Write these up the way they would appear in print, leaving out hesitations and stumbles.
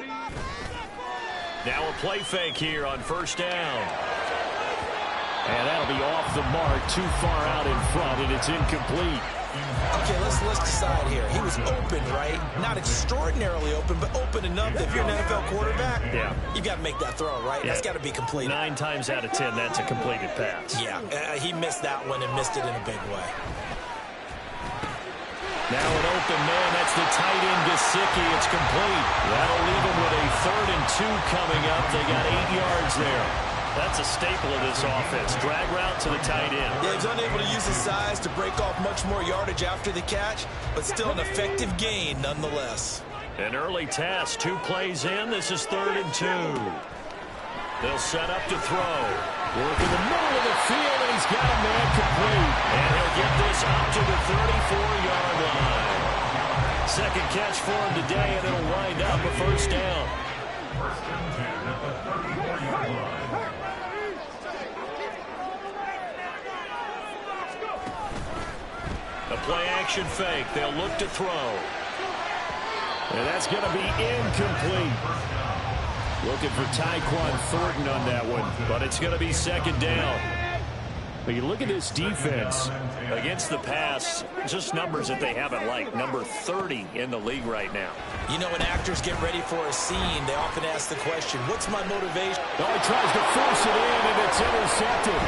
Now a play fake here on first down. And that'll be off the mark, too far out in front, and it's incomplete. Okay, let's decide here. He was open, right? Not extraordinarily open, but open enough that if you're an NFL quarterback, you've got to make that throw, right? That's got to be completed. 9 times out of 10, that's a completed pass. Yeah, he missed that one and missed it in a big way. Now an open man, that's the tight end, Gesicki. It's complete. That'll leave him with a 3rd and 2 coming up. They got 8 yards there. That's a staple of this offense. Drag route to the tight end. Yeah, he's unable to use his size to break off much more yardage after the catch, but still an effective gain nonetheless. An early task, 2 plays in. This is 3rd and 2. They'll set up to throw. Work in the middle of the field, and he's got a man complete. And he'll get this up to the 34-yard line. Second catch for him today, and it'll wind up a first down. A play-action fake. They'll look to throw. And that's going to be incomplete. Looking for Tyquan Thornton on that one, but it's going to be second down. But you look at this defense against the pass, just numbers that they haven't liked. Number 30 in the league right now. You know, when actors get ready for a scene, they often ask the question, what's my motivation? Oh, he tries to force it in, and it's intercepted.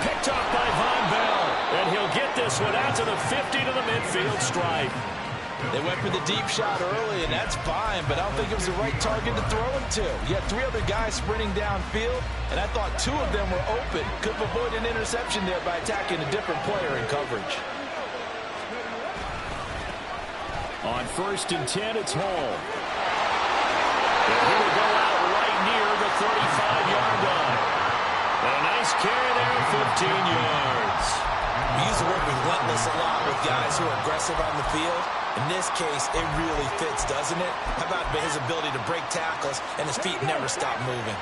Picked up by Von Bell, and he'll get this one out to the 50 to the midfield stripe. They went for the deep shot early, and that's fine, but I don't think it was the right target to throw it to. You had 3 other guys sprinting downfield, and I thought 2 of them were open. Could have avoided an interception there by attacking a different player in coverage. On 1st and 10, it's Hall. And he will go out right near the 35-yard line. And a nice carry there, 15 yards. We use the word relentless a lot with guys who are aggressive on the field. In this case, it really fits, doesn't it? How about his ability to break tackles and his feet never stop moving?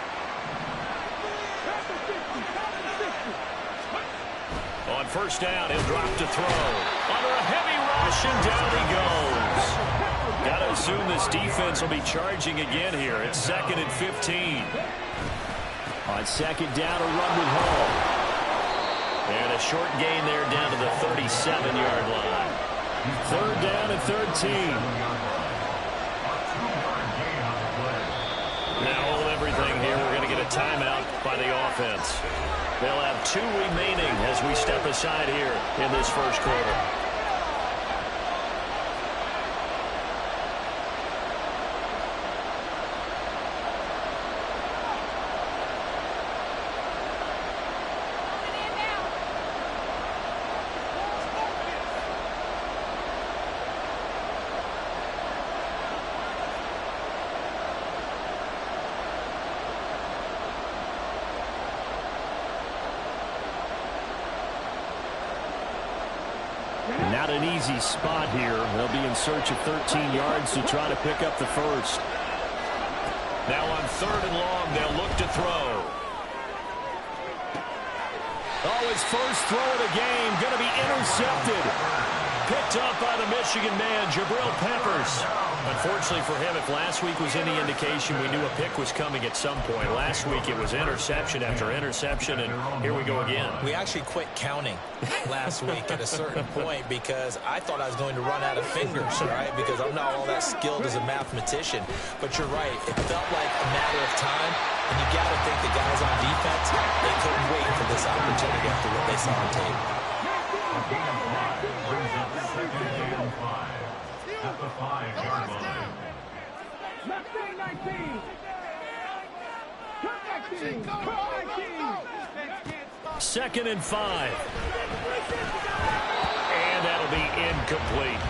On first down, he'll drop to throw. Under a heavy rush, and down he goes. Got to assume this defense will be charging again here. It's 2nd and 15. On second down, a run with Hall. And a short gain there down to the 37-yard line. 3rd down and 13. Now hold everything here. We're going to get a timeout by the offense. They'll have 2 remaining as we step aside here in this first quarter. Not an easy spot here. They'll be in search of 13 yards to try to pick up the first. Now on 3rd and long, they'll look to throw. Oh, his first throw of the game going to be intercepted. Picked up by the Michigan man, Jabril Peppers. Unfortunately for him, if last week was any indication, we knew a pick was coming at some point. Last week it was interception after interception, and here we go again. We actually quit counting last week at a certain point because I thought I was going to run out of fingers, right? Because I'm not all that skilled as a mathematician. But you're right. It felt like a matter of time, and you got to think the guys on defense, they couldn't wait for this opportunity after what they saw on tape. At the 5-yard line. 2nd and 5. And that'll be incomplete.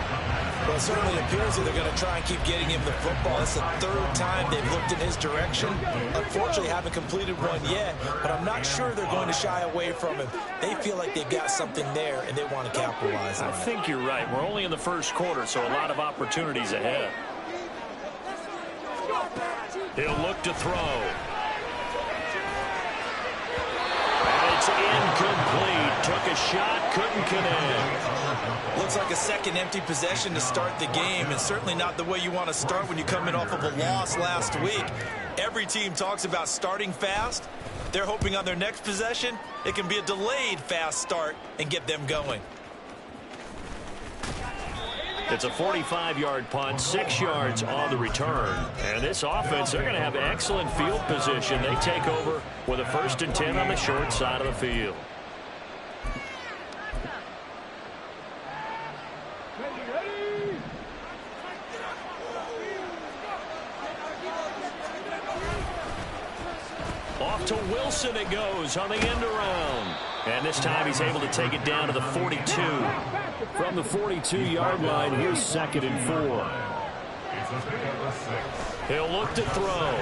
Well, it certainly appears that they're going to try and keep getting him the football. It's the 3rd time they've looked in his direction. Unfortunately, haven't completed one yet, but I'm not sure they're going to shy away from him. They feel like they've got something there, and they want to capitalize on it. I think you're right. We're only in the first quarter, so a lot of opportunities ahead. He'll look to throw. And it's incomplete. Took took a shot, couldn't connect. Looks like a second empty possession to start the game, and certainly not the way you want to start when you're coming off of a loss last week. Every team talks about starting fast. They're hoping on their next possession, it can be a delayed fast start and get them going. It's a 45-yard punt, 6 yards on the return. And this offense, they're going to have excellent field position. They take over with a 1st and 10 on the short side of the field. Off to Wilson it goes on the end around. And this time he's able to take it down to the 42. From the 42-yard line, here's 2nd and 4. He'll look to throw.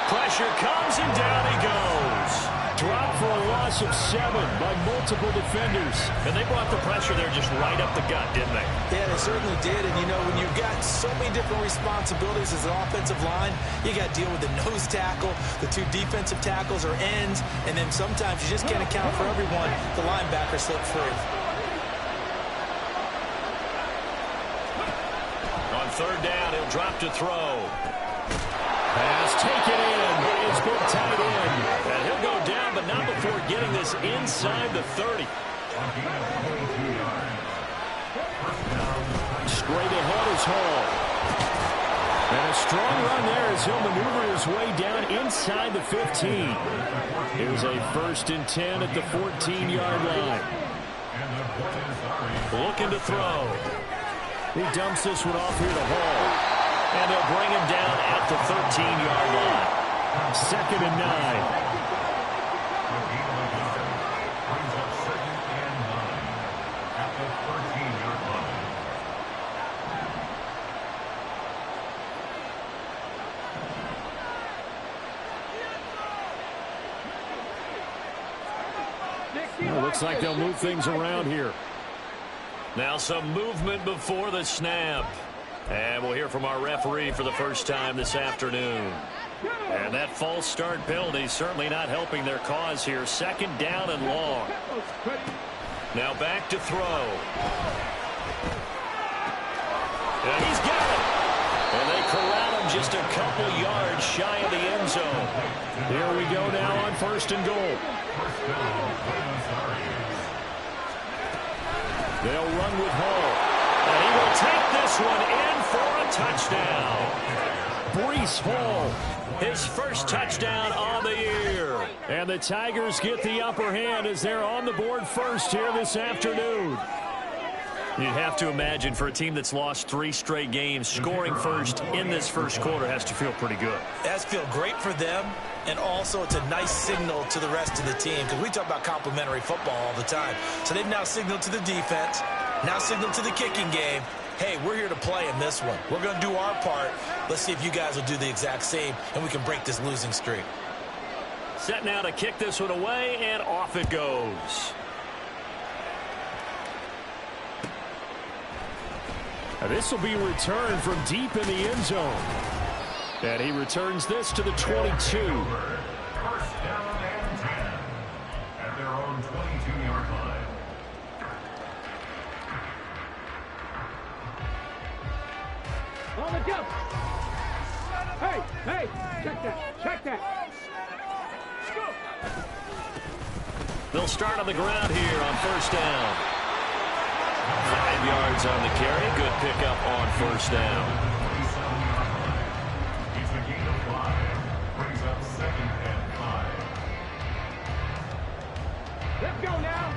Pressure comes and down he goes. Dropped for a loss of 7 by multiple defenders. And they brought the pressure there just right up the gut, didn't they? Yeah, they certainly did. And, you know, when you've got so many different responsibilities as an offensive line, you got to deal with the nose tackle, the 2 defensive tackles or ends, and then sometimes you just can't account for everyone. The linebacker slipped free. On 3rd down, he'll drop to throw. Pass taken in. It's been tight end. And he'll go down, but not before getting this inside the 30. Straight ahead is Hall. And a strong run there as he'll maneuver his way down inside the 15. Here's a 1st and 10 at the 14-yard line. Looking to throw. He dumps this one off here to Hall. And they'll bring him down at the 13-yard line. 2nd and 9. Well, looks like they'll move things around here. Now some movement before the snap. And we'll hear from our referee for the first time this afternoon. And that false start penalty certainly not helping their cause here. 2nd down and long. Now back to throw. And he's got it. And they corral him just a couple yards shy of the end zone. Here we go now on 1st and goal. They'll run with Hall. And he will take this one in for a touchdown. Breece Hall, his first touchdown on the year. And the Tigers get the upper hand as they're on the board first here this afternoon. You'd have to imagine for a team that's lost 3 straight games, scoring first in this first quarter has to feel pretty good. It has to feel great for them, and also it's a nice signal to the rest of the team because we talk about complementary football all the time. So they've now signaled to the defense, now signaled to the kicking game, hey, we're here to play in this one. We're going to do our part. Let's see if you guys will do the exact same, and we can break this losing streak. Set now to kick this one away, and off it goes. This will be returned from deep in the end zone. And he returns this to the 22. 1st down and 10 at their own 22-yard line. On the jump. Hey, check that. They'll start on the ground here on 1st down. 5 yards on the carry. Good pickup on 1st down. It's a gain of 5. Brings up 2nd and 5. Let's go now.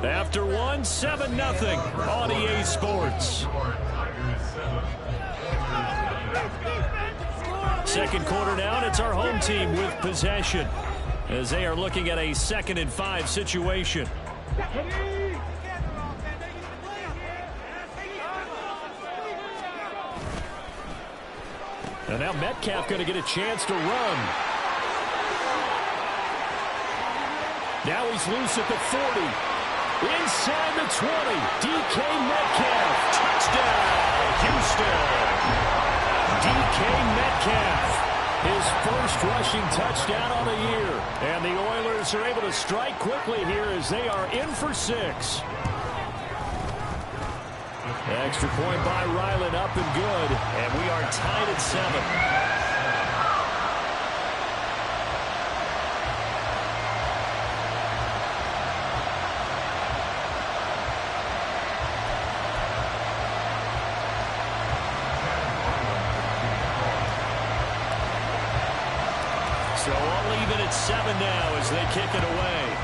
After one, 7-0 on EA Sports. Second quarter now, and it's our home team with possession as they are looking at a 2nd and 5 situation. And now Metcalf going to get a chance to run. Now he's loose at the 40. Inside the 20. DK Metcalf. Touchdown, Houston. DK Metcalf His first rushing touchdown on the year. And the Oilers are able to strike quickly here as they are in for 6. Extra point by Ryland, up and good. And we are tied at 7. So all even at 7 now as they kick it away.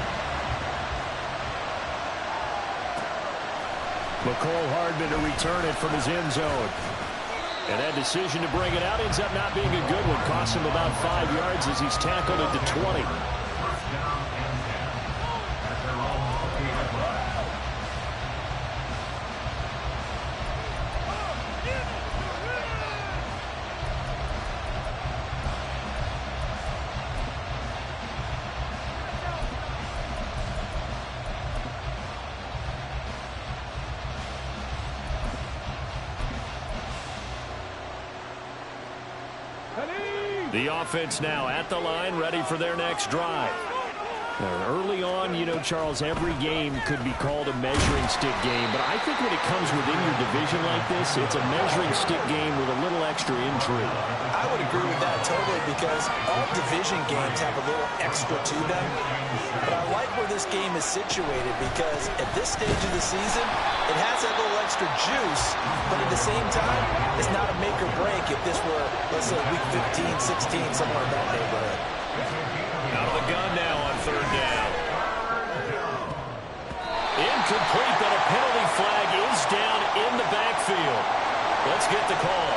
McCole Hardman to return it from his end zone. And that decision to bring it out ends up not being a good one. Costs him about 5 yards as he's tackled at the 20. The offense now at the line, ready for their next drive. Early on, you know, Charles, every game could be called a measuring stick game, but I think when it comes within your division like this, it's a measuring stick game with a little extra intrigue. I would agree with that totally because all division games have a little extra to them. But I like where this game is situated because at this stage of the season, it has that little extra juice, but at the same time, it's not a make or break if this were, let's say, week 15, 16, somewhere in that neighborhood. Out of the gun now on 3rd down. Incomplete, but a penalty flag is down in the backfield. Let's get the call.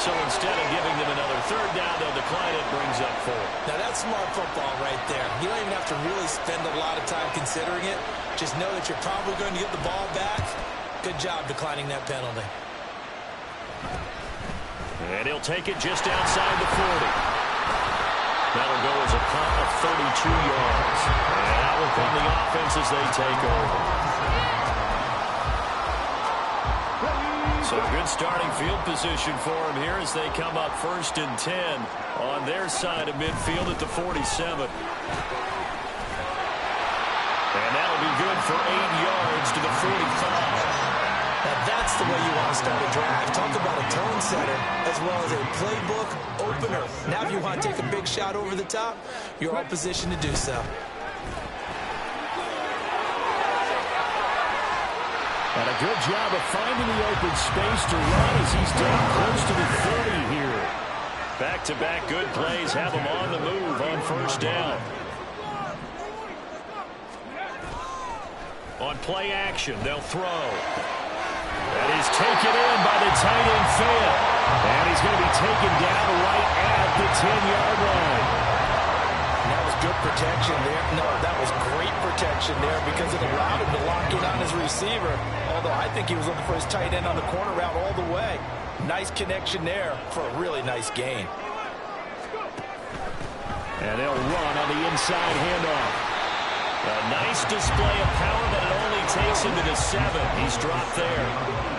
So instead of giving them another 3rd down, they'll decline it, brings up 4. Now that's smart football right there. You don't even have to really spend a lot of time considering it. Just know that you're probably going to get the ball back. Good job declining that penalty. And he'll take it just outside the 40. That'll go as a punt of 32 yards. And that will come the offense as they take over. So good starting field position for them here as they come up 1st and 10 on their side of midfield at the 47. And that'll be good for 8 yards to the 45. Now that's the way you want to start a drive. Talk about a tone setter as well as a playbook opener. Now if you want to take a big shot over the top, you're all positioned to do so. And a good job of finding the open space to run as he's down close to the 30 here. Back-to-back good plays have him on the move on 1st down. On play action, they'll throw. And he's taken in by the tight end Fant. And he's going to be taken down right at the 10-yard line. That was good protection there. No, that was great protection there because it allowed him to lock in on his receiver. Although I think he was looking for his tight end on the corner route all the way. Nice connection there for a really nice gain. And they'll run on the inside handoff. A nice display of power, but it only takes him to the 7. He's dropped there.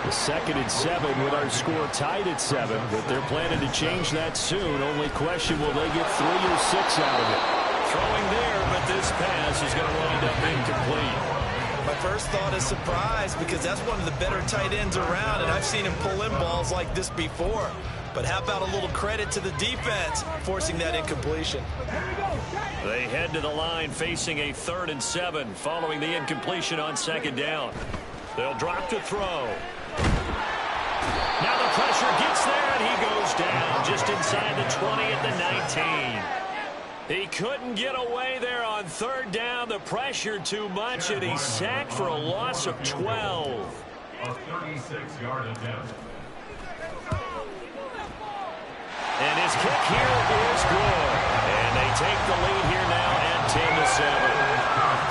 The 2nd and 7 with our score tied at 7, but they're planning to change that soon. Only question, will they get 3 or 6 out of it? Throwing there, but this pass is going to wind up incomplete. My first thought is surprise because that's one of the better tight ends around, and I've seen him pull in balls like this before. But how about a little credit to the defense forcing that incompletion? They head to the line facing a 3rd and 7 following the incompletion on 2nd down. They'll drop to throw. Now the pressure gets there and he goes down just inside the 20 at the 19. He couldn't get away there on 3rd down. The pressure too much and he's sacked for a loss of 12. A 36-yard attempt. And his kick here is good. And they take the lead here now at 10-7.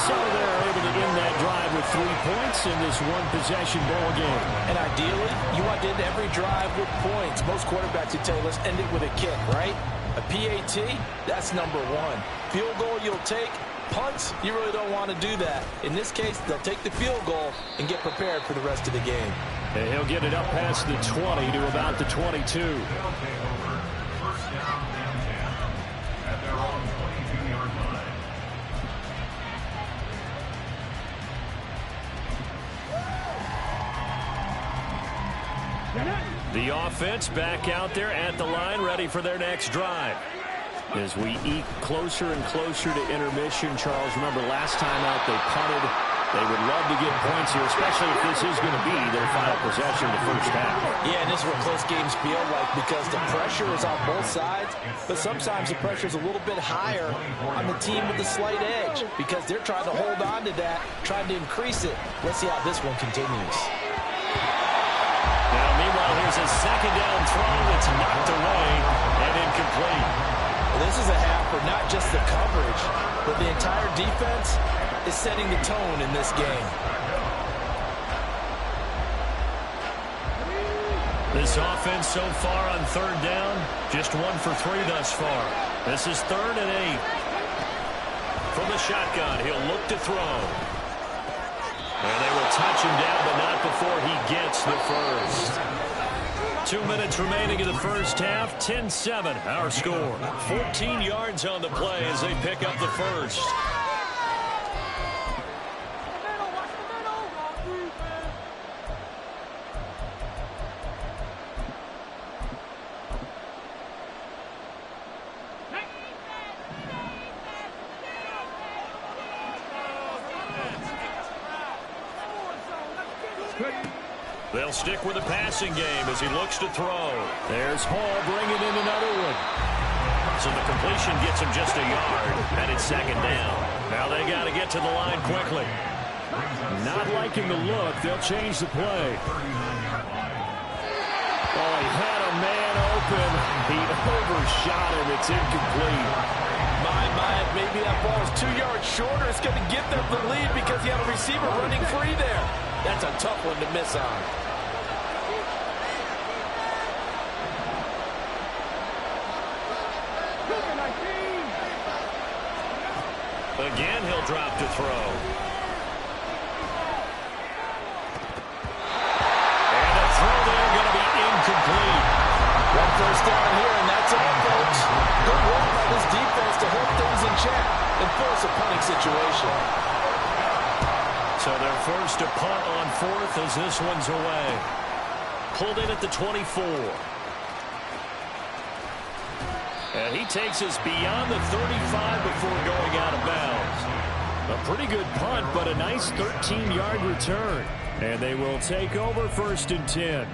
So they're able to end that drive with 3 points in this one-possession ball game. And ideally, you want to end every drive with points. Most quarterbacks would tell you, let's end it with a kick, right? A PAT, that's number 1. Field goal you'll take. Punts, you really don't want to do that. In this case, they'll take the field goal and get prepared for the rest of the game. And he'll get it up past the 20 to about the 22. The offense back out there at the line, ready for their next drive. As we eke closer and closer to intermission, Charles, remember last time out they punted. They would love to get points here, especially if this is going to be their final possession of the first half. Yeah, and this is what close games feel like because the pressure is on both sides, but sometimes the pressure is a little bit higher on the team with the slight edge because they're trying to hold on to that, trying to increase it. Let's see how this one continues. Now, meanwhile, here's a second down throw that's knocked away and incomplete. Well, this is a half for not just the coverage, but the entire defense is setting the tone in this game. This offense so far on third down, just 1 for 3 thus far. This is 3rd and 8. From the shotgun, he'll look to throw. And they will touch him down, but not before he gets the first. 2 minutes remaining in the first half, 10-7 our score. 14 yards on the play as they pick up the first. They'll stick with the passing game as he looks to throw. There's Hall bringing in another one. So the completion gets him just a yard, and it's 2nd down. Now they got to get to the line quickly. Not liking the look. They'll change the play. Oh, he had a man open. He overshot him. It's incomplete. My, maybe that ball is 2 yards shorter. It's going to get them the lead because he had a receiver running free there. That's a tough one to miss on. Again, he'll drop to throw. And a throw there going to be incomplete. 1 first down here, and that's all, folks. Good work by this defense to hold things in check and force a punting situation. So they're forced to punt on 4th as this one's away. Pulled in at the 24. And he takes us beyond the 35 before going out of bounds. A pretty good punt, but a nice 13-yard return. And they will take over 1st and 10.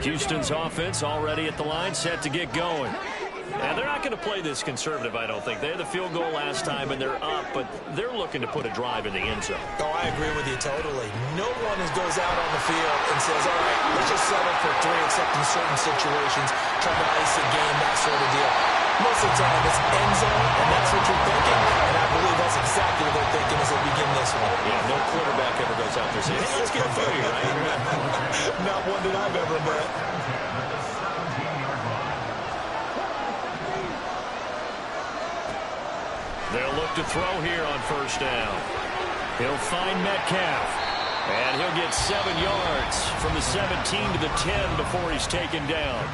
Houston's offense already at the line, set to get going. And they're not going to play this conservative, I don't think. They had the field goal last time, and they're up, but they're looking to put a drive in the end zone. Oh, I agree with you totally. No one goes out on the field and says, all right, let's just settle for 3, except in certain situations, trying to ice a game, that sort of deal. Most of the time, it's end zone, and that's what you're thinking, and I believe that's exactly what they're thinking as they begin this one. Yeah, no quarterback ever goes out there saying, hey, let's get a food here, right? Not one that I've ever met. They'll look to throw here on 1st down. He'll find Metcalf. And he'll get 7 yards from the 17 to the 10 before he's taken down.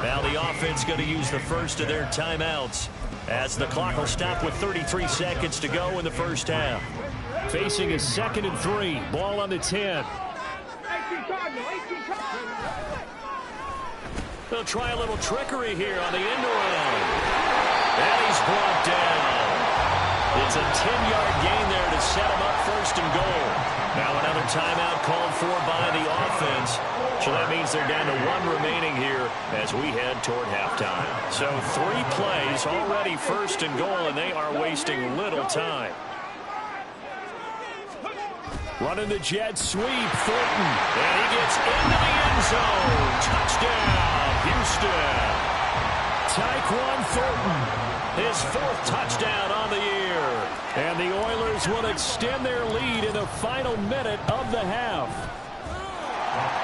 Now the offense going to use the first of their timeouts as the clock will stop with 33 seconds to go in the first half. Facing a 2nd and 3. Ball on the 10. They'll try a little trickery here on the end around. And he's brought down. It's a 10-yard gain there to set him up 1st and goal. Now another timeout called for by the offense. So that means they're down to 1 remaining here as we head toward halftime. So 3 plays already 1st and goal, and they are wasting little time. Running the jet sweep, Thornton. And he gets into the end zone. Touchdown, Houston. Tyquan Thornton, his 4th touchdown on the year. And the Oilers will extend their lead in the final minute of the half.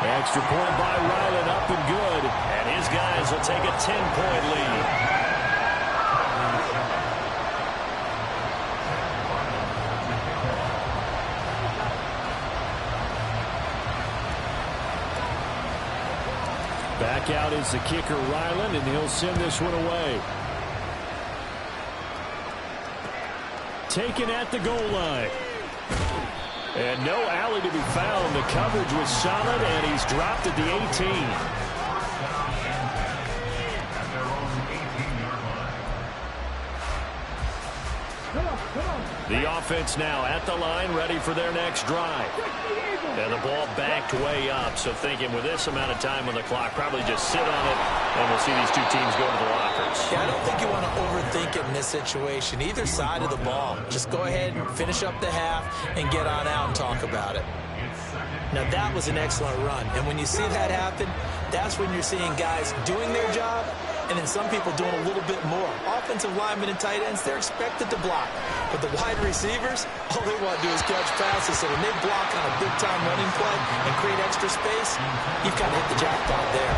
Extra point by Ryland, up and good. And his guys will take a 10-point lead. Back out is the kicker, Ryland, and he'll send this one away. taken at the goal line. And no alley to be found. The coverage was solid, and he's dropped at the 18. The offense now at the line, ready for their next drive. And the ball backed way up, so thinking with this amount of time on the clock, probably just sit on it, and we'll see these two teams go to the lockers. Yeah, I don't think you want to overthink it in this situation. Either side of the ball. Just go ahead and finish up the half and get on out and talk about it. Now, that was an excellent run. And when you see that happen, that's when you're seeing guys doing their job and then some people doing a little bit more. Offensive linemen and tight ends, they're expected to block. But the wide receivers, all they want to do is catch passes. So when they block on a big-time running play and create extra space, you've kind of hit the jackpot there.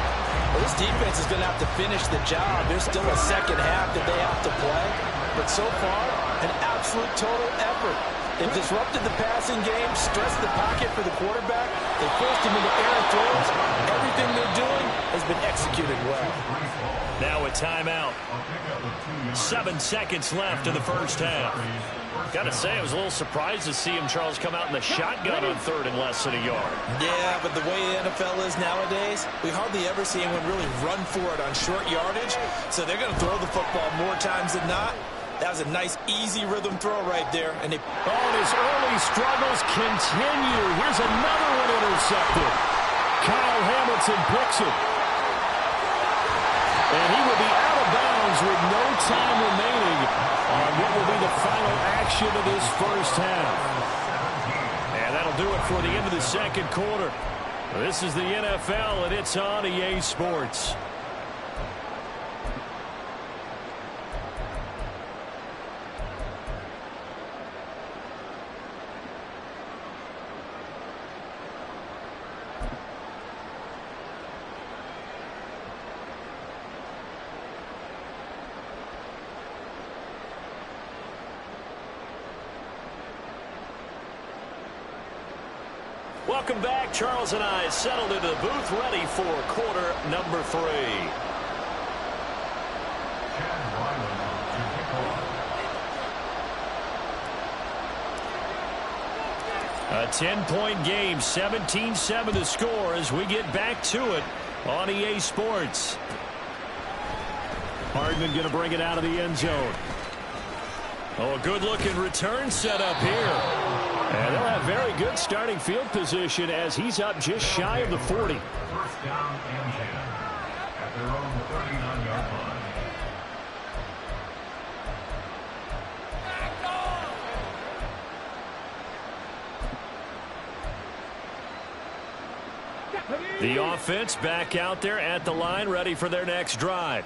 Well, this defense is going to have to finish the job. There's still a second half that they have to play. But so far, an absolute total effort. They've disrupted the passing game, stressed the pocket for the quarterback. They forced him into errant throws. Everything they're doing has been executed well. Now a timeout. 7 seconds left in the first half. Got to say, I was a little surprised to see him, Charles, come out in the shotgun on third and less than a yard. Yeah, but the way the NFL is nowadays, we hardly ever see anyone really run for it on short yardage. So they're going to throw the football more times than not. That was a nice, easy rhythm throw right there. And his early struggles continue. Here's another one intercepted. Kyle Hamilton picks it. And he will be out of bounds with no time remaining on what will be the final action of this first half. And that'll do it for the end of the second quarter. This is the NFL, and it's on EA Sports. Welcome back. Charles and I settled into the booth, ready for quarter number 3. A 10-point game, 17-7 the score as we get back to it on EA Sports. Hardman going to bring it out of the end zone. Oh, a good-looking return set up here. And they'll have very good starting field position as he's up just shy of the 40. First down and 10 at their own 39-yard line. The offense back out there at the line, ready for their next drive.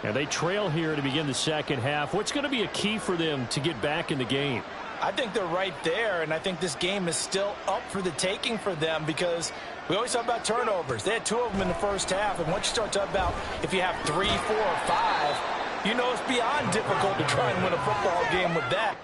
And they trail here to begin the second half. What's going to be a key for them to get back in the game? I think they're right there, and I think this game is still up for the taking for them because we always talk about turnovers. They had 2 of them in the first half, and once you start talking about if you have 3, 4, or 5, you know it's beyond difficult to try and win a football game with that.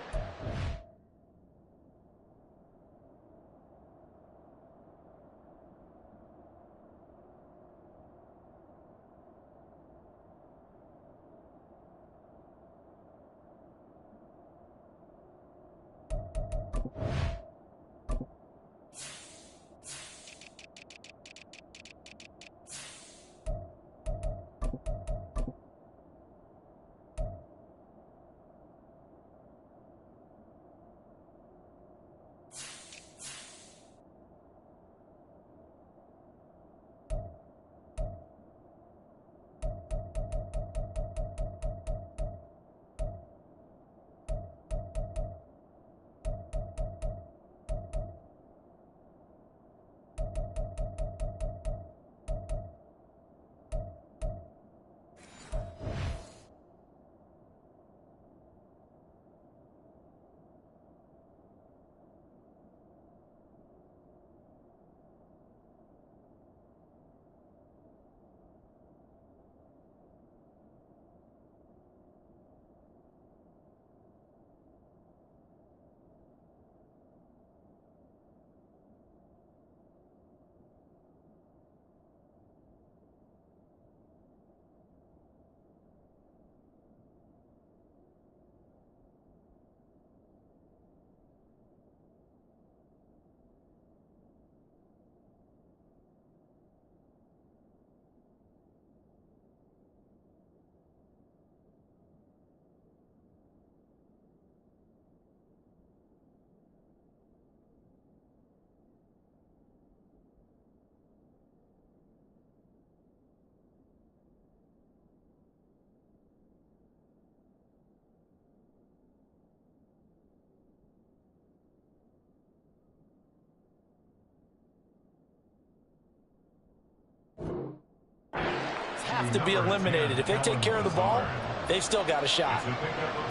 have to be eliminated. If they take care of the ball, they've still got a shot.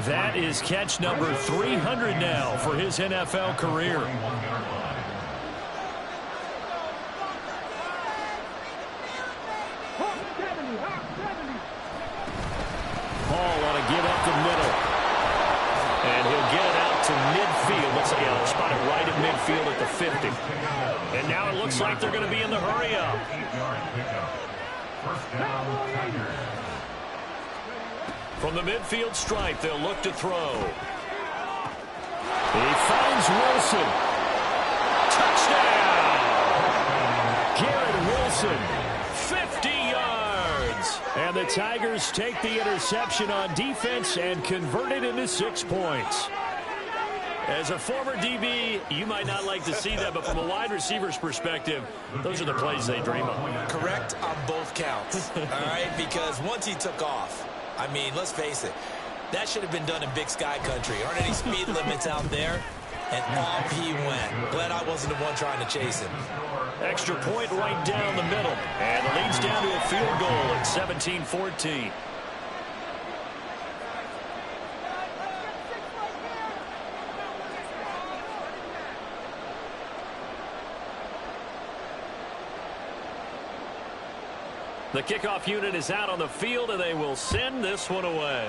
That is catch number 300 now for his NFL career. Hall on a give up the middle. And he'll get it out to midfield. Let's see, I'll spot it right at midfield at the 50. And now it looks like they're going to be in the hurry up. From the midfield stripe, they'll look to throw. He finds Wilson. Touchdown! Garrett Wilson, 50 yards. And the Tigers take the interception on defense and convert it into 6 points. As a former DB, you might not like to see that, but from a wide receiver's perspective, those are the plays they dream of. Correct on both counts, all right? Because once he took off, I mean, let's face it, that should have been done in Big Sky Country. Aren't any speed limits out there? And off he went. Glad I wasn't the one trying to chase him. Extra point right down the middle. And it leads down to a field goal at 17-14. The kickoff unit is out on the field, and they will send this one away.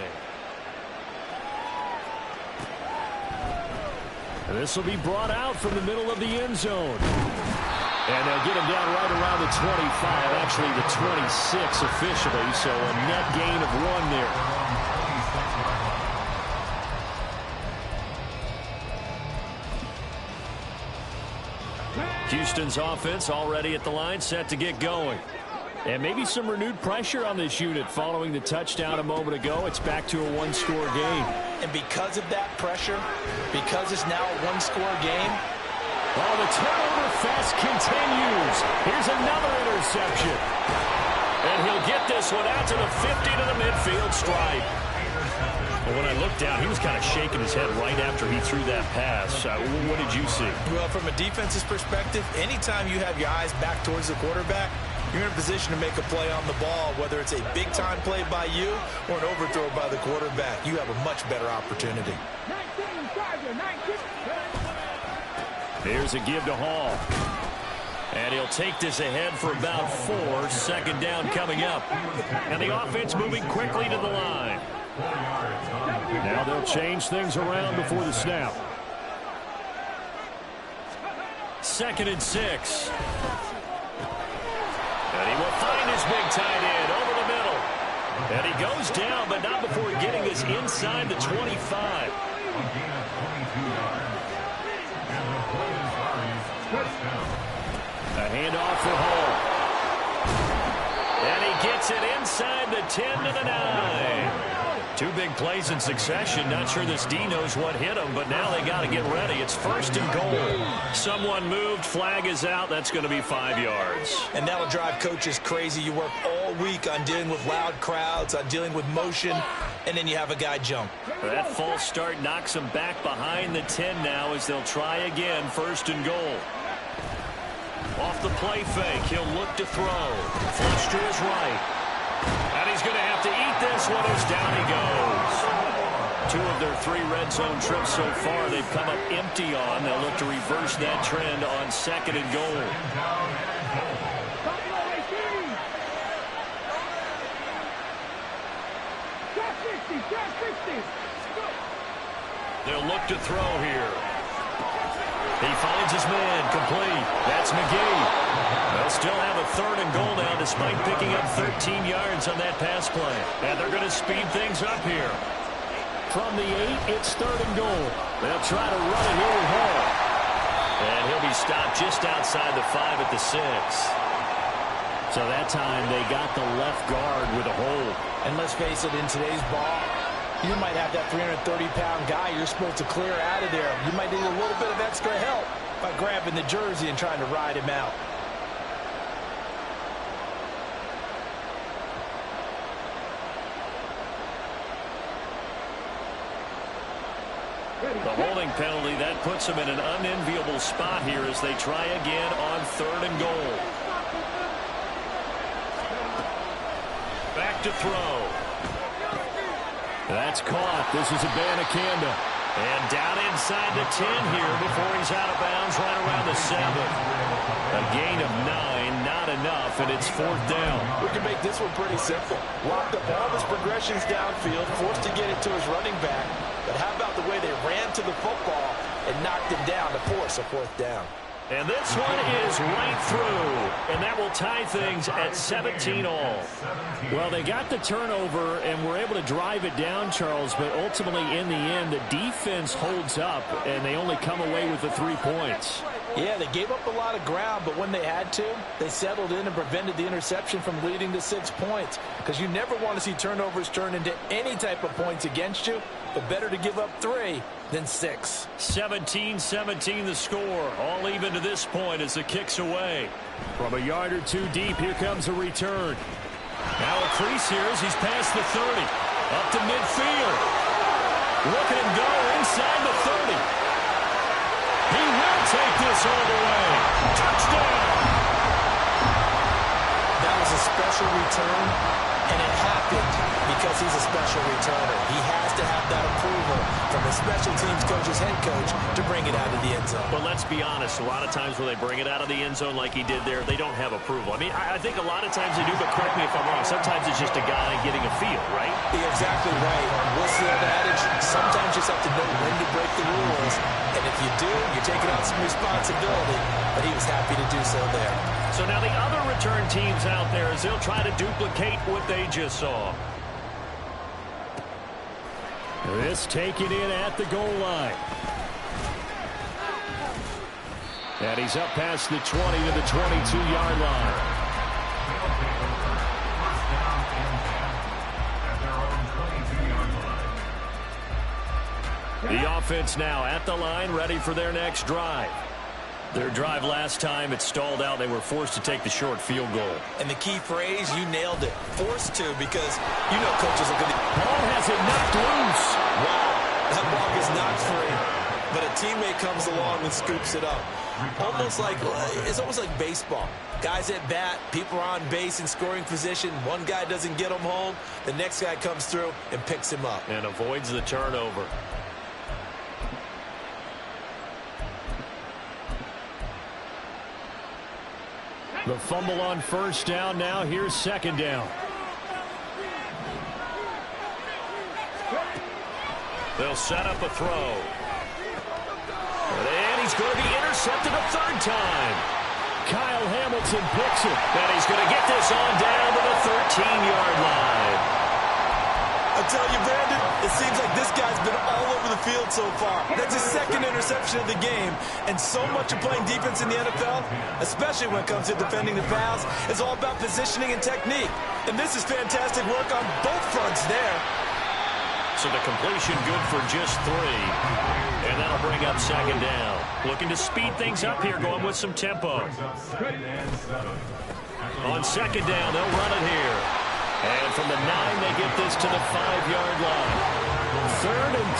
And this will be brought out from the middle of the end zone. And they'll get him down right around the 25, actually the 26 officially, so a net gain of 1 there. Houston's offense already at the line, set to get going. And maybe some renewed pressure on this unit following the touchdown a moment ago. It's back to a one-score game. And because of that pressure, because it's now a one-score game. Oh, the turnover fest continues. Here's another interception. And he'll get this one out to the 50 to the midfield stripe. And when I looked down, he was kind of shaking his head right after he threw that pass. What did you see? Well, from a defense's perspective, anytime you have your eyes back towards the quarterback, you're in a position to make a play on the ball, whether it's a big-time play by you or an overthrow by the quarterback. You have a much better opportunity. Here's a give to Hall. And he'll take this ahead for about 4. Second down coming up. And the offense moving quickly to the line. Now they'll change things around before the snap. 2nd and 6. And he will find his big tight end over the middle. And he goes down, but not before getting this inside the 25. A handoff for Hall. And he gets it inside the 10 to the 9. 2 big plays in succession. Not sure this D knows what hit him, but now they got to get ready. It's 1st and goal. Someone moved. Flag is out. That's going to be 5 yards. And that'll drive coaches crazy. You work all week on dealing with loud crowds, on dealing with motion, and then you have a guy jump. That false start knocks him back behind the 10 now as they'll try again. 1st and goal. Off the play fake. He'll look to throw. Flush to his right. And he's going to have to eat this one as down he goes. 2 of their 3 red zone trips so far they've come up empty on. They'll look to reverse that trend on 2nd and goal. They'll look to throw here. He finds his man, complete. That's McGee. They'll still have a 3rd and goal now despite picking up 13 yards on that pass play. And they're going to speed things up here. From the 8, it's 3rd and goal. They'll try to run it here with Hall. And he'll be stopped just outside the 5 at the 6. So that time they got the left guard with a hold. And let's face it, in today's ball, you might have that 330-pound guy you're supposed to clear out of there. You might need a little bit of extra help by grabbing the jersey and trying to ride him out. The holding penalty, that puts them in an unenviable spot here as they try again on 3rd and goal. to throw. That's caught. This is Abanikanda. And down inside the 10 here before he's out of bounds right around the 7. A gain of 9, not enough, and it's 4th down. We can make this one pretty simple. Locked up all his progressions downfield, forced to get it to his running back. But how about the way they ran to the football and knocked him down to force a 4th down? And this one is right through, and that will tie things at 17 all. Well, they got the turnover and were able to drive it down, Charles, but ultimately in the end, the defense holds up, and they only come away with the 3 points. Yeah, they gave up a lot of ground, but when they had to, they settled in and prevented the interception from leading to 6 points. Because you never want to see turnovers turn into any type of points against you, but better to give up 3 than 6. 17-17 the score. All even to this point as the kick's away. From a yard or 2 deep, here comes a return. Now a crease here as he's past the 30. Up to midfield. Look at him go inside the 30. He will take this all the way. Touchdown! That was a special return, and it happened because he's a special returner. He has to have that approval from the special teams coach's head coach to bring it out of the end zone. But let's be honest, a lot of times when they bring it out of the end zone like he did there, they don't have approval. I mean, I think a lot of times they do, but correct me if I'm wrong. Sometimes it's just a guy getting a feel, right? You're exactly right. What's the old adage? Sometimes you just have to know when to break the rules. And if you do, you're taking on some responsibility. But he was happy to do so there. So now the other return teams out there as they'll try to duplicate what they just saw. This taken in at the goal line. And he's up past the 20 to the 22-yard line. The offense now at the line, ready for their next drive. Their drive last time, it stalled out. They were forced to take the short field goal. And the key phrase, you nailed it. Forced to, because you know coaches are going to... Ball has it knocked loose. Wow, that ball gets knocked free. But a teammate comes along and scoops it up. It's almost like baseball. Guys at bat, people are on base in scoring position. One guy doesn't get him home. The next guy comes through and picks him up. And avoids the turnover. The fumble on first down. Now here's second down. They'll set up a throw. And he's going to be intercepted a 3rd time. Kyle Hamilton picks it. And he's going to get this on down to the 13-yard line. I tell you, Brandon, it seems like this guy's been all over the field so far. That's his 2nd interception of the game. And so much of playing defense in the NFL, especially when it comes to defending the pass, is all about positioning and technique. And this is fantastic work on both fronts there. So the completion good for just 3. And that'll bring up second down. Looking to speed things up here, going with some tempo. On second down, they'll run it here. And from the 9, they get this to the 5-yard line. 3rd and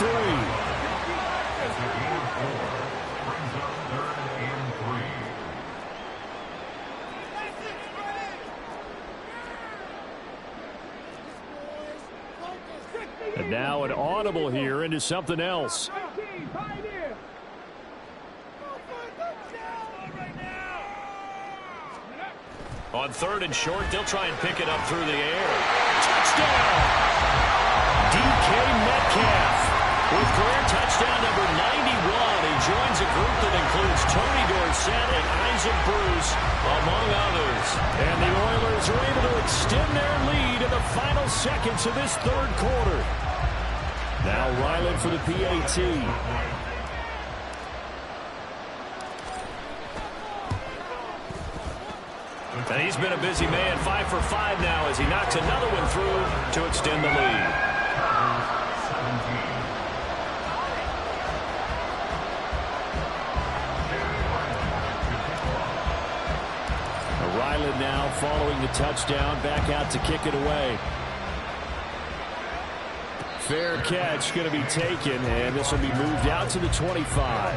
3. And now an audible here into something else. On 3rd and short, they'll try and pick it up through the air. Touchdown! DK Metcalf with career touchdown number 91. He joins a group that includes Tony Dorsett and Isaac Bruce, among others. And the Oilers are able to extend their lead in the final seconds of this 3rd quarter. Now Ryland for the PAT. And he's been a busy man, 5 for 5 now as he knocks another one through to extend the lead. Ryland now following the touchdown, back out to kick it away. Fair catch going to be taken, and this will be moved out to the 25.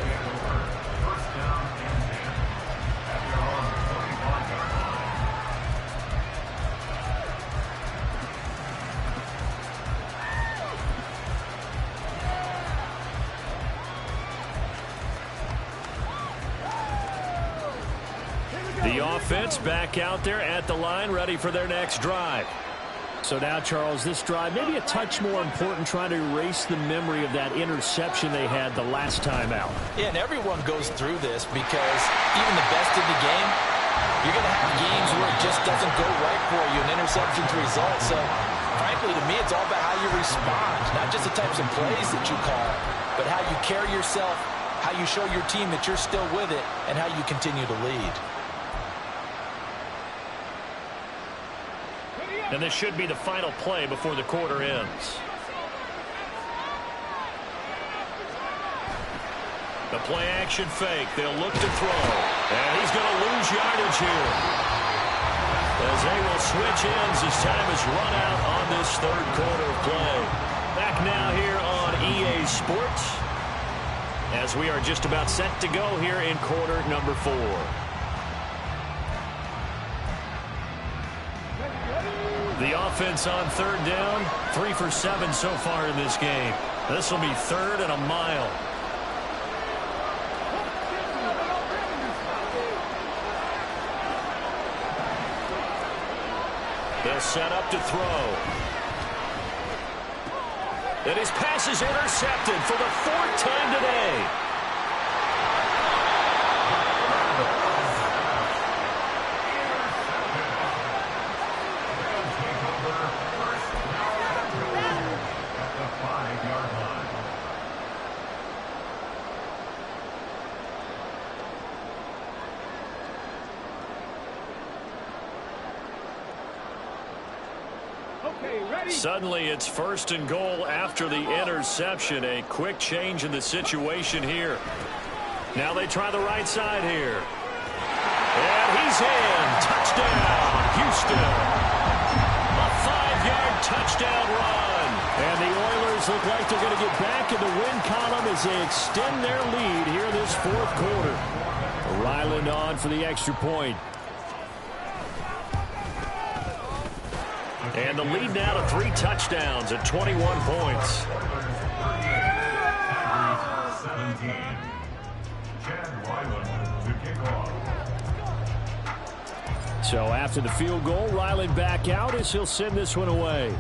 offense back out there at the line, ready for their next drive. So now, Charles, this drive maybe a touch more important, trying to erase the memory of that interception they had the last time out. Yeah, and everyone goes through this because even the best in the game, you're going to have games where it just doesn't go right for you, and interceptions result. So, frankly, to me, it's all about how you respond, not just the types of plays that you call, but how you carry yourself, how you show your team that you're still with it, and how you continue to lead. And this should be the final play before the quarter ends. The play action fake. They'll look to throw. And he's going to lose yardage here. As they will switch ends as time is run out on this third quarter of play. Back now here on EA Sports, as we are just about set to go here in quarter number 4. The offense on third down, 3 for 7 so far in this game. This will be 3rd and a mile. They'll set up to throw. And his pass is intercepted for the 4th time today. Suddenly it's 1st and goal after the interception. A quick change in the situation here. Now they try the right side here. And he's in. Touchdown, Houston. A 5-yard touchdown run. And the Oilers look like they're going to get back in the win column as they extend their lead here this 4th quarter. Ryland on for the extra point. And the lead now to 3 touchdowns at 21 points. 17. Chad Ryland to kick off. So after the field goal, Ryland back out as he'll send this one away.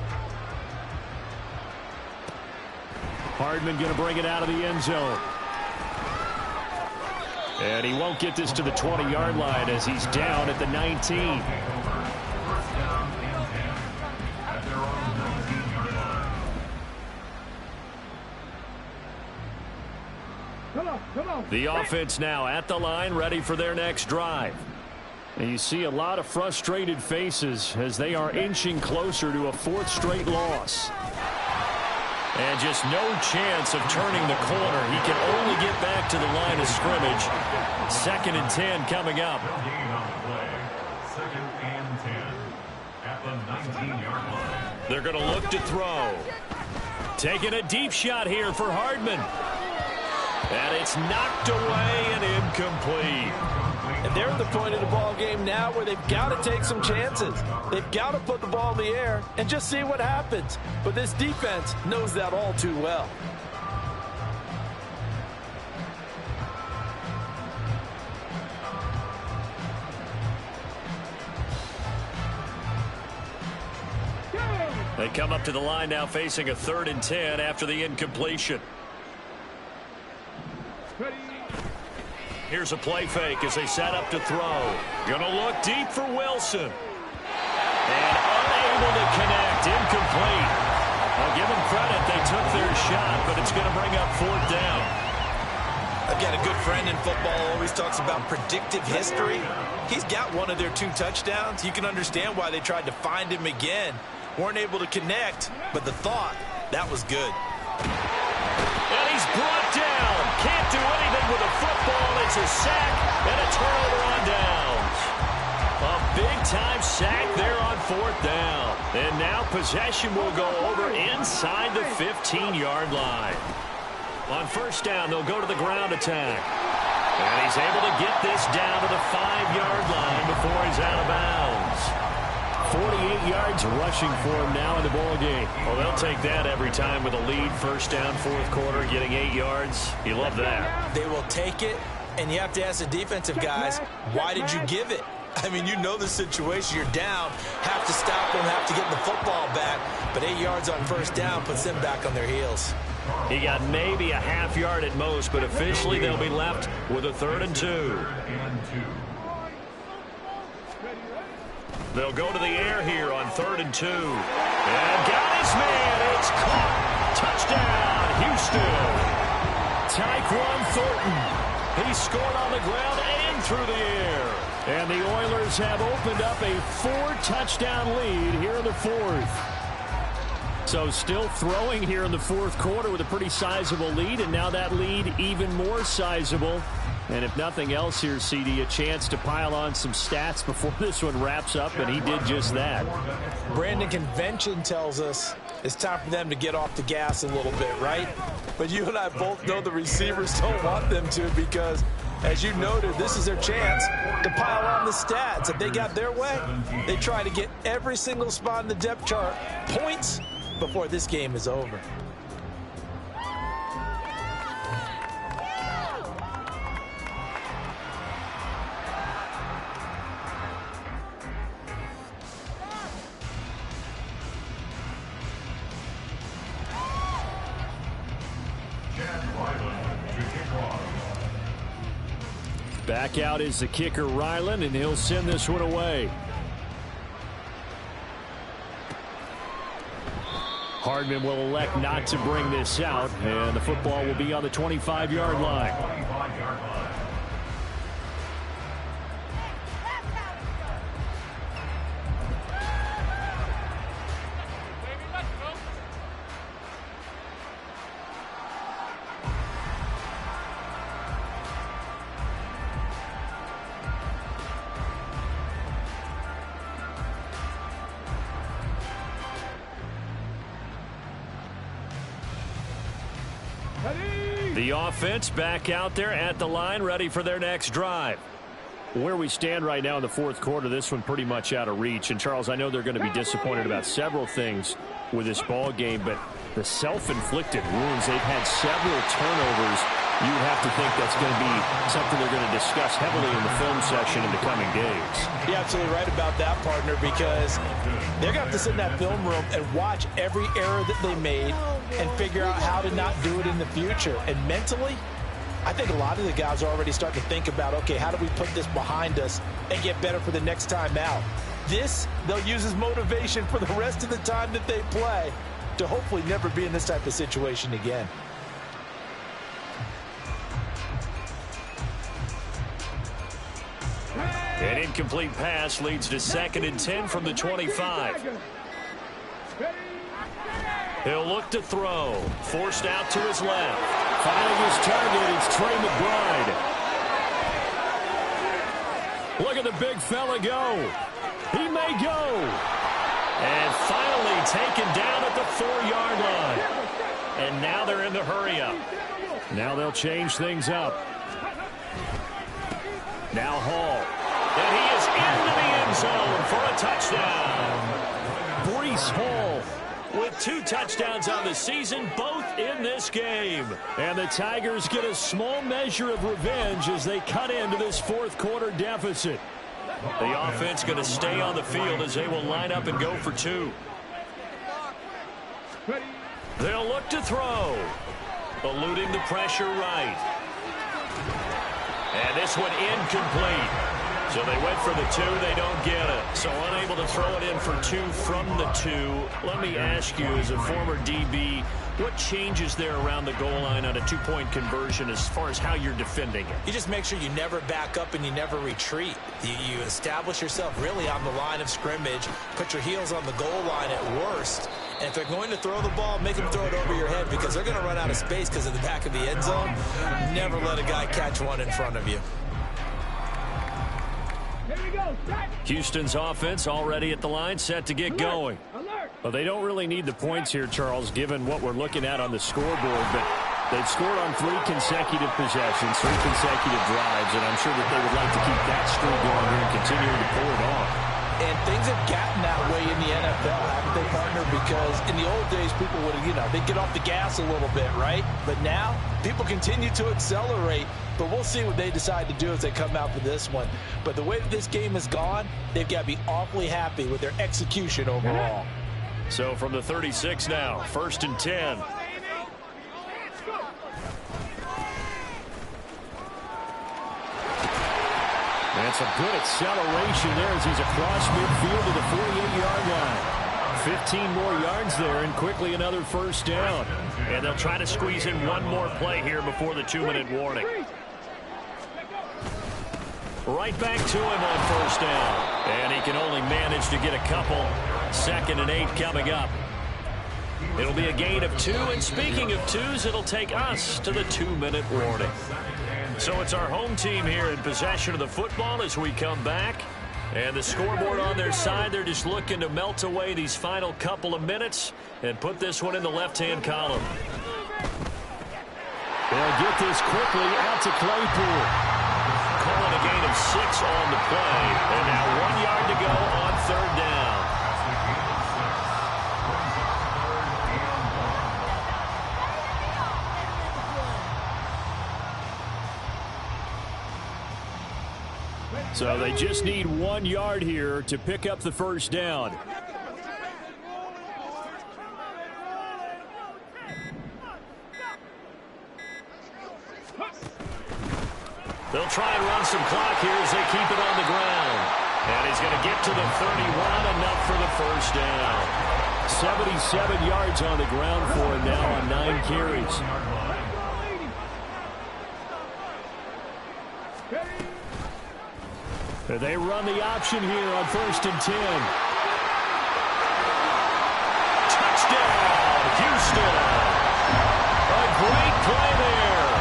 Hardman going to bring it out of the end zone. And he won't get this to the 20-yard line as he's down at the 19. The offense now at the line, ready for their next drive. And you see a lot of frustrated faces as they are inching closer to a 4th straight loss. And just no chance of turning the corner. He can only get back to the line of scrimmage. 2nd and 10 coming up. 2nd and 10 at the 19-yard line. They're going to look to throw. Taking a deep shot here for Hardman. And it's knocked away and incomplete. And they're at the point of the ball game now where they've got to take some chances. They've got to put the ball in the air and just see what happens. But this defense knows that all too well. They come up to the line now facing a 3rd and 10 after the incompletion. Here's a play fake as they set up to throw. Going to look deep for Wilson. And unable to connect. Incomplete. I'll give them credit. They took their shot, but it's going to bring up 4th down. I've got a good friend in football who always talks about predictive history. He's got one of their 2 touchdowns. You can understand why they tried to find him again. Weren't able to connect, but the thought, that was good. And he's brought down. Can't do anything with a football. It's a sack and a turnover on downs. A big-time sack there on 4th down. And now possession will go over inside the 15-yard line. On 1st down, they'll go to the ground attack. And he's able to get this down to the 5-yard line before he's out of bounds. 48 yards rushing for him now in the ball game. Well, they'll take that every time with a lead. 1st down, 4th quarter, getting 8 yards. You love that. They will take it, and you have to ask the defensive guys, why did you give it? I mean, you know the situation. You're down, have to stop them, have to get the football back. But 8 yards on first down puts them back on their heels. He got maybe a half yard at most, but officially they'll be left with a 3rd and 2. They'll go to the air here on 3rd and 2. And got his man. It's caught. Touchdown, Houston. Tyquan Thornton. He scored on the ground and through the air. And the Oilers have opened up a 4-touchdown lead here in the 4th. So still throwing here in the 4th quarter with a pretty sizable lead, and now that lead even more sizable. And if nothing else here, CD, a chance to pile on some stats before this one wraps up, and he did just that. Brandon, convention tells us it's time for them to get off the gas a little bit, right? But you and I both know the receivers don't want them to because, as you noted, this is their chance to pile on the stats. If they got their way, they try to get every single spot in the depth chart points before this game is over. Back out is the kicker, Ryland, and he'll send this one away. Hardman will elect not to bring this out, and the football will be on the 25-yard line. The offense back out there at the line, ready for their next drive. Where we stand right now in the 4th quarter, this one pretty much out of reach. And, Charles, I know they're going to be disappointed about several things with this ball game, but the self-inflicted wounds, they've had several turnovers. You have to think that's going to be something they're going to discuss heavily in the film session in the coming days. You're absolutely right about that, partner, because they're going to have to sit in that film room and watch every error that they made and figure out how to not do it in the future. And mentally, I think a lot of the guys are already starting to think about, okay, how do we put this behind us and get better for the next time out? This, they'll use as motivation for the rest of the time that they play to hopefully never be in this type of situation again. An incomplete pass leads to 2nd and 10 from the 25. He'll look to throw. Forced out to his left. Finding his target, it's Trey McBride. Look at the big fella go. He may go. And finally taken down at the 4-yard line. And now they're in the hurry-up. Now they'll change things up. Now Hall. And he is into the end zone for a touchdown. Breece Hall with 2 touchdowns on the season, both in this game. And the Tigers get a small measure of revenge as they cut into this 4th quarter deficit. The offense going to stay on the field as they will line up and go for 2. They'll look to throw. Eluding the pressure right. And this one incomplete. So they went for the 2, they don't get it. So unable to throw it in for 2 from the 2. Let me ask you, as a former DB, what changes there around the goal line on a 2-point conversion as far as how you're defending it? You just make sure you never back up and you never retreat. You establish yourself really on the line of scrimmage, put your heels on the goal line at worst. And if they're going to throw the ball, make them throw it over your head because they're going to run out of space because of the back of the end zone. Never let a guy catch one in front of you. Houston's offense already at the line, set to get going. Well, they don't really need the points here, Charles, given what we're looking at on the scoreboard, but they've scored on 3 consecutive possessions, 3 consecutive drives, and I'm sure that they would like to keep that streak going here and continuing to pull it off. And things have gotten that way in the NFL, haven't they, partner? Because in the old days, people would, they'd get off the gas a little bit, right? But now, people continue to accelerate. But we'll see what they decide to do as they come out for this one. But the way that this game has gone, they've got to be awfully happy with their execution overall. So from the 36 now, 1st and 10. And some good acceleration there as he's across midfield to the 48-yard line. 15 more yards there and quickly another first down. And they'll try to squeeze in one more play here before the 2-minute warning. Right back to him on first down. And he can only manage to get a couple. 2nd and 8 coming up. It'll be a gain of 2. And speaking of 2s, it'll take us to the 2-minute warning. So it's our home team here in possession of the football as we come back. And the scoreboard on their side, they're just looking to melt away these final couple of minutes and put this one in the left-hand column. They'll get this quickly out to Claypool. Calling a gain of 6 on the play. And now 1 yard to go on 3rd down. So they just need 1 yard here to pick up the first down. They'll try and run some clock here as they keep it on the ground. And he's going to get to the 31, enough for the first down. 77 yards on the ground for him now on 9 carries. They run the option here on 1st and 10. Touchdown, Houston. A great play there.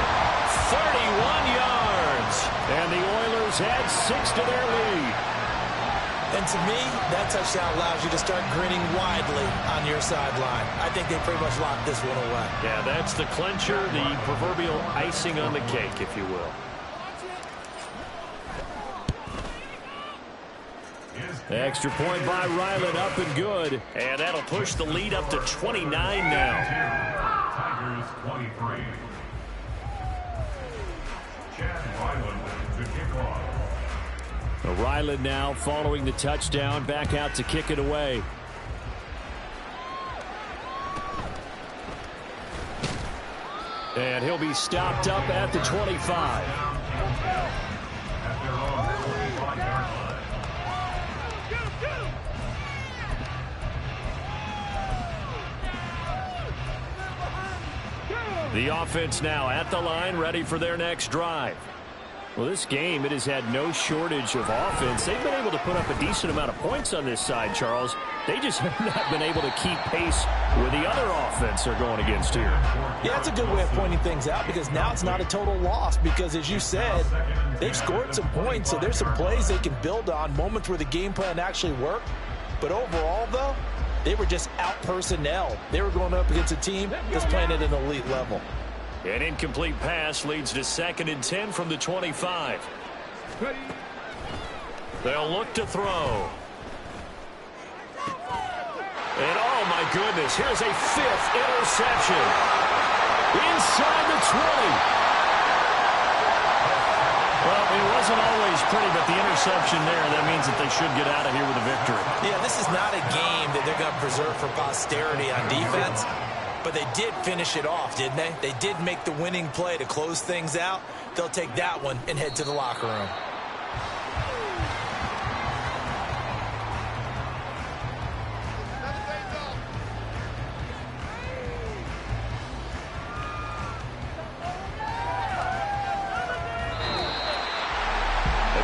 31 yards. And the Oilers add 6 to their lead. And to me, that touchdown allows you to start grinning widely on your sideline. I think they pretty much locked this one away. Yeah, that's the clincher, the proverbial icing on the cake, if you will. Extra point by Ryland, up and good. And that'll push the lead up to 29 now. Tigers 23. Chad Ryland to kick off. Ryland now following the touchdown, back out to kick it away. And he'll be stopped up at the 25. At their own 25-yard line. The offense now at the line, ready for their next drive. Well, this game, it has had no shortage of offense. They've been able to put up a decent amount of points on this side, Charles. They just have not been able to keep pace with the other offense they're going against here. Yeah, that's a good way of pointing things out because now it's not a total loss because, as you said, they've scored some points, so there's some plays they can build on, moments where the game plan actually worked. But overall, though, they were just out personnel. They were going up against a team that's playing at an elite level. An incomplete pass leads to 2nd and 10 from the 25. They'll look to throw. And oh my goodness, here's a 5th interception. Inside the 20. Well, it wasn't always pretty, but the interception there, that means that they should get out of here with a victory. Yeah, this is not a game that they're going to preserve for posterity on defense. But they did finish it off, didn't they? They did make the winning play to close things out. They'll take that one and head to the locker room.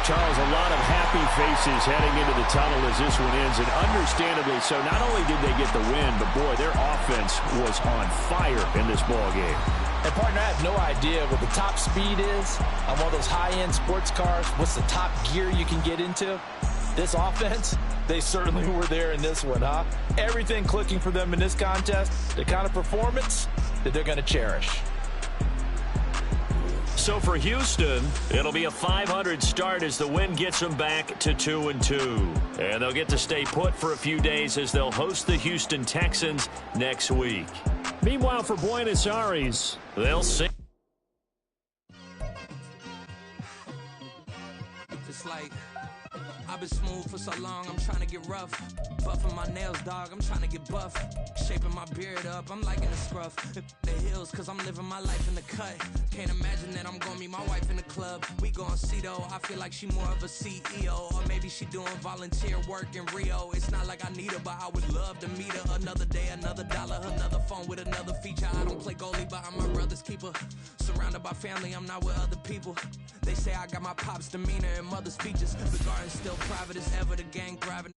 Charles, a lot of happy faces heading into the tunnel as this one ends, and understandably so. Not only did they get the win, but boy, their offense was on fire in this ball game. And partner, I have no idea what the top speed is on one of those high-end sports cars. What's the top gear you can get into? This offense, they certainly were there in this one, huh? Everything clicking for them in this contest, the kind of performance that they're going to cherish. So for Houston, it'll be a .500 start as the win gets them back to 2-2. And they'll get to stay put for a few days as they'll host the Houston Texans next week. Meanwhile, for Buenos Aires, they'll see. It's like I've been smooth for so long, I'm trying to get rough. Buffing my nails, dog, I'm trying to get buff. Shaping my beard up, I'm liking the scruff. The hills, cause I'm living my life in the cut. Can't imagine that I'm gonna meet my wife in the club. We gon' see though, I feel like she more of a CEO. Or maybe she doing volunteer work in Rio. It's not like I need her, but I would love to meet her. Another day, another dollar, another phone with another feature. I don't play goalie, but I'm my brother's keeper. Surrounded by family, I'm not with other people. They say I got my pop's demeanor and mother's features. The garden's still private as ever, the gang thriving.